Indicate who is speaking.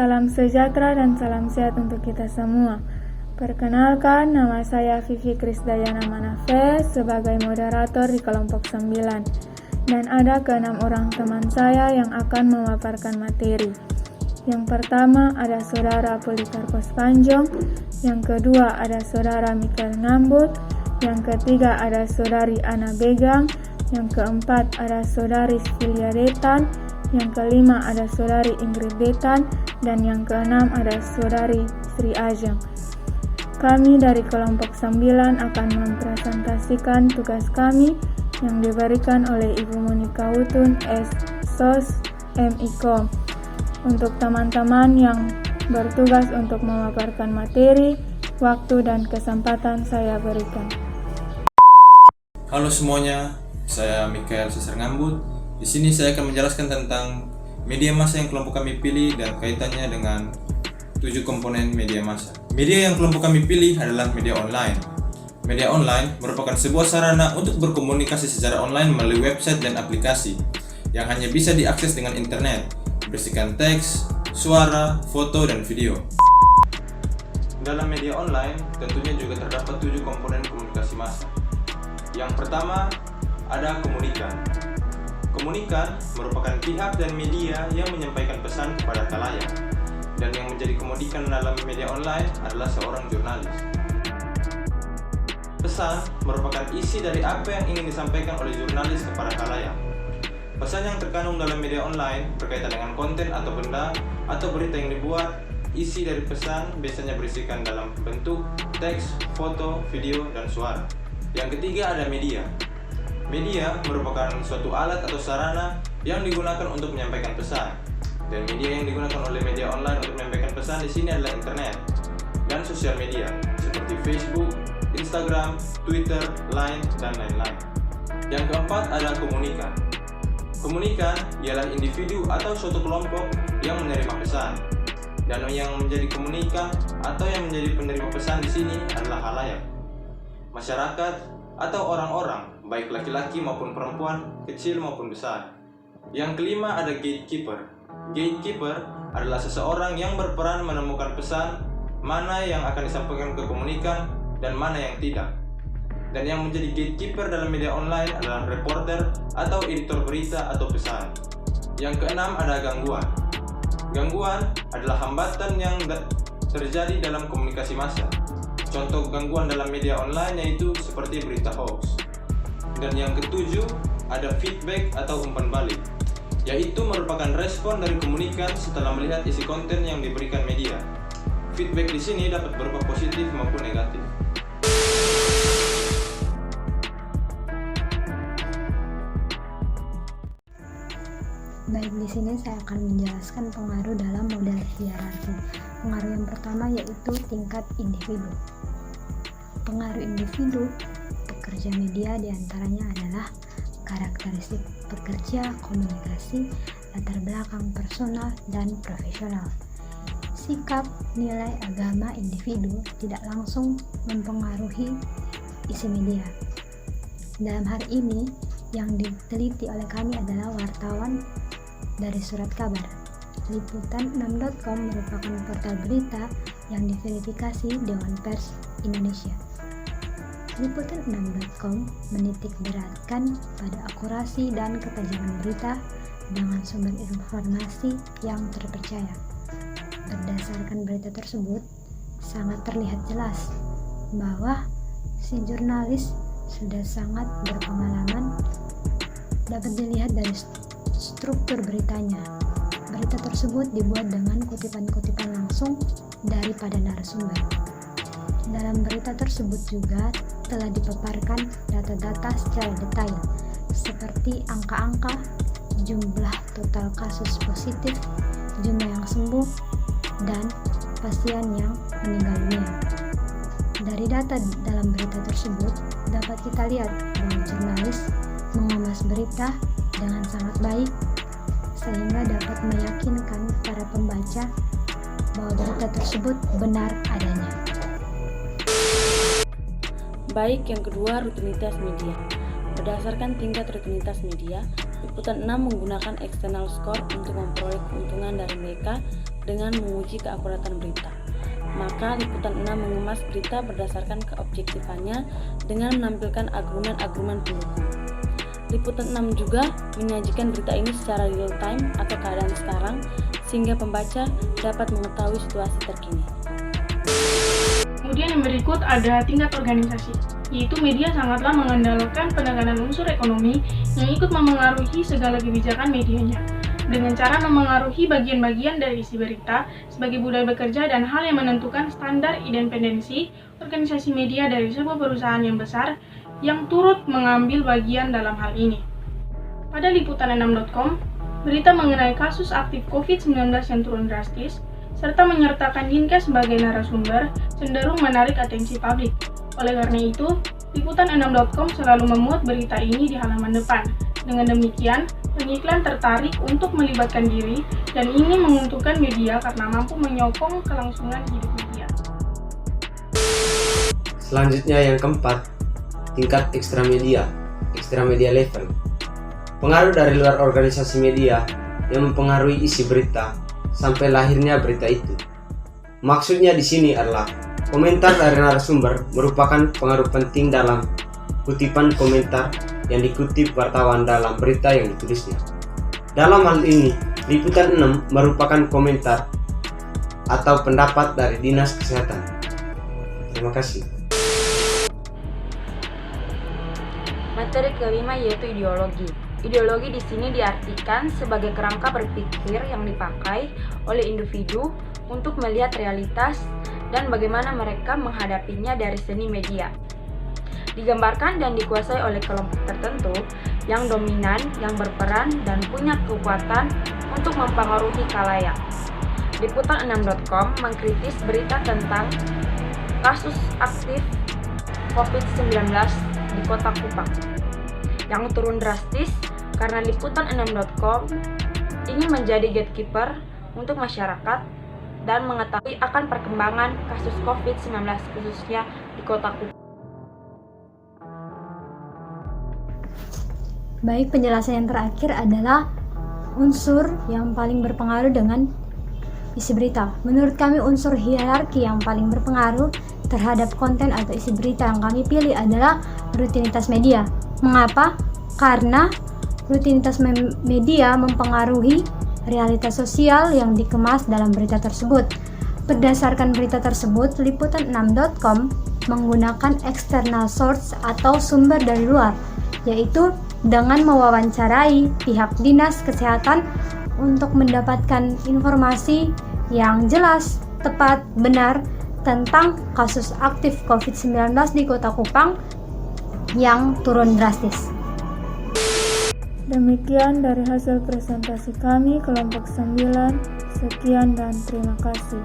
Speaker 1: Salam sejahtera dan salam sehat untuk kita semua. Perkenalkan, nama saya Vivi Krisdayana Manafe sebagai moderator di kelompok 9. Dan ada ke-6 orang teman saya yang akan memaparkan materi. Yang pertama ada Saudara Polikarpus Panjong, yang kedua ada Saudara Mikael Ngambut, yang ketiga ada Saudari Ana Begang, yang keempat ada Saudari Filia Detan, yang kelima ada Saudari Ingrid Detan, dan yang keenam ada Saudari Sri Ajeng. Kami dari kelompok 9 akan mempresentasikan tugas kami yang diberikan oleh Ibu Monika Utun, SOS MIKOM. Untuk teman-teman yang bertugas untuk memaparkan materi, waktu dan kesempatan saya berikan.
Speaker 2: Halo semuanya, saya Mikael Cesar Ngambut. Di sini saya akan menjelaskan tentang media massa yang kelompok kami pilih dan kaitannya dengan 7 komponen media massa. Media yang kelompok kami pilih adalah media online. Media online merupakan sebuah sarana untuk berkomunikasi secara online melalui website dan aplikasi yang hanya bisa diakses dengan internet, berisikan teks, suara, foto, dan video. Dalam media online tentunya juga terdapat 7 komponen komunikasi massa. Yang pertama ada komunikan. Komunikan merupakan pihak dan media yang menyampaikan pesan kepada khalayak. Dan yang menjadi komunikan dalam media online adalah seorang jurnalis. Pesan merupakan isi dari apa yang ingin disampaikan oleh jurnalis kepada khalayak. Pesan yang terkandung dalam media online berkaitan dengan konten atau benda atau berita yang dibuat. Isi dari pesan biasanya berisikan dalam bentuk teks, foto, video, dan suara. Yang ketiga ada media. Media merupakan suatu alat atau sarana yang digunakan untuk menyampaikan pesan. Dan media yang digunakan oleh media online untuk menyampaikan pesan di sini adalah internet dan sosial media seperti Facebook, Instagram, Twitter, Line, dan lain-lain. Yang keempat ada komunikan. Komunikan ialah individu atau suatu kelompok yang menerima pesan. Dan yang menjadi komunikan atau yang menjadi penerima pesan di sini adalah khalayak, masyarakat atau orang-orang, baik laki-laki maupun perempuan, kecil maupun besar. Yang kelima ada gatekeeper. Gatekeeper adalah seseorang yang berperan menemukan pesan mana yang akan disampaikan ke komunikan dan mana yang tidak. Dan yang menjadi gatekeeper dalam media online adalah reporter atau editor berita atau pesan. Yang keenam ada gangguan. Gangguan adalah hambatan yang terjadi dalam komunikasi massa. Contoh gangguan dalam media online yaitu seperti berita hoax. Dan yang ketujuh ada feedback atau umpan balik, yaitu merupakan respon dari komunikan setelah melihat isi konten yang diberikan media. Feedback di sini dapat berupa positif maupun negatif.
Speaker 3: Baik, di sini saya akan menjelaskan pengaruh dalam model hierarki. Pengaruh yang pertama yaitu tingkat individu. Pengaruh individu pekerja media diantaranya adalah karakteristik pekerja, komunikasi, latar belakang personal, dan profesional. Sikap, nilai, agama individu tidak langsung mempengaruhi isi media. Dalam hal ini, yang diteliti oleh kami adalah wartawan dari surat kabar. Liputan6.com merupakan portal berita yang diverifikasi Dewan Pers Indonesia. Liputan6.com menitik beratkan pada akurasi dan ketajaman berita dengan sumber informasi yang terpercaya. Berdasarkan berita tersebut, sangat terlihat jelas bahwa si jurnalis sudah sangat berpengalaman. Dapat dilihat dari struktur beritanya. Berita tersebut dibuat dengan kutipan-kutipan langsung daripada narasumber. Dalam berita tersebut juga telah dipaparkan data-data secara detail seperti angka-angka, jumlah total kasus positif, jumlah yang sembuh, dan pasien yang meninggal dunia. Dari data dalam berita tersebut dapat kita lihat bahwa jurnalis mengemas berita dengan sangat baik sehingga dapat meyakinkan para pembaca bahwa berita tersebut benar adanya.
Speaker 4: Baik, yang kedua, rutinitas media. Berdasarkan tingkat rutinitas media, Liputan 6 menggunakan external score untuk memperoleh keuntungan dari mereka dengan menguji keakuratan berita. Maka Liputan 6 mengemas berita berdasarkan keobjektifannya dengan menampilkan argumen-argumen pendukung. Liputan 6 juga menyajikan berita ini secara real time atau keadaan sekarang sehingga pembaca dapat mengetahui situasi terkini.
Speaker 1: Kemudian yang berikut ada tingkat organisasi, yaitu media sangatlah mengandalkan penekanan unsur ekonomi yang ikut memengaruhi segala kebijakan medianya. Dengan cara memengaruhi bagian-bagian dari isi berita sebagai budaya bekerja dan hal yang menentukan standar independensi organisasi media dari sebuah perusahaan yang besar yang turut mengambil bagian dalam hal ini. Pada liputan6.com, berita mengenai kasus aktif COVID-19 yang turun drastis, serta menyertakan Dinkes sebagai narasumber cenderung menarik atensi publik. Oleh karena itu, liputan6.com selalu memuat berita ini di halaman depan. Dengan demikian, pengiklan tertarik untuk melibatkan diri dan ingin menguntungkan media karena mampu menyokong kelangsungan hidup media.
Speaker 5: Selanjutnya yang keempat, tingkat ekstramedia level. Pengaruh dari luar organisasi media yang mempengaruhi isi berita sampai lahirnya berita itu. Maksudnya di sini adalah komentar dari narasumber merupakan pengaruh penting dalam kutipan komentar yang dikutip wartawan dalam berita yang ditulisnya. Dalam hal ini, Liputan 6 merupakan komentar atau pendapat dari Dinas Kesehatan. Terima kasih.
Speaker 6: Materi kelima yaitu ideologi. Ideologi di sini diartikan sebagai kerangka berpikir yang dipakai oleh individu untuk melihat realitas dan bagaimana mereka menghadapinya dari seni media. Digambarkan dan dikuasai oleh kelompok tertentu yang dominan, yang berperan dan punya kekuatan untuk mempengaruhi khalayak. Liputan6.com mengkritis berita tentang kasus aktif COVID-19 di Kota Kupang yang turun drastis karena Liputan6.com ingin menjadi gatekeeper untuk masyarakat dan mengetahui akan perkembangan kasus COVID-19 khususnya di Kota Kupang.
Speaker 3: Baik, penjelasan yang terakhir adalah unsur yang paling berpengaruh dengan isi berita. Menurut kami, unsur hierarki yang paling berpengaruh terhadap konten atau isi berita yang kami pilih adalah rutinitas media. Mengapa? Karena rutinitas media mempengaruhi realitas sosial yang dikemas dalam berita tersebut. Berdasarkan berita tersebut, liputan6.com menggunakan external source atau sumber dari luar, yaitu dengan mewawancarai pihak Dinas Kesehatan untuk mendapatkan informasi yang jelas, tepat, benar tentang kasus aktif COVID-19 di Kota Kupang yang turun drastis.
Speaker 1: Demikian dari hasil presentasi kami kelompok 9. Sekian dan terima kasih.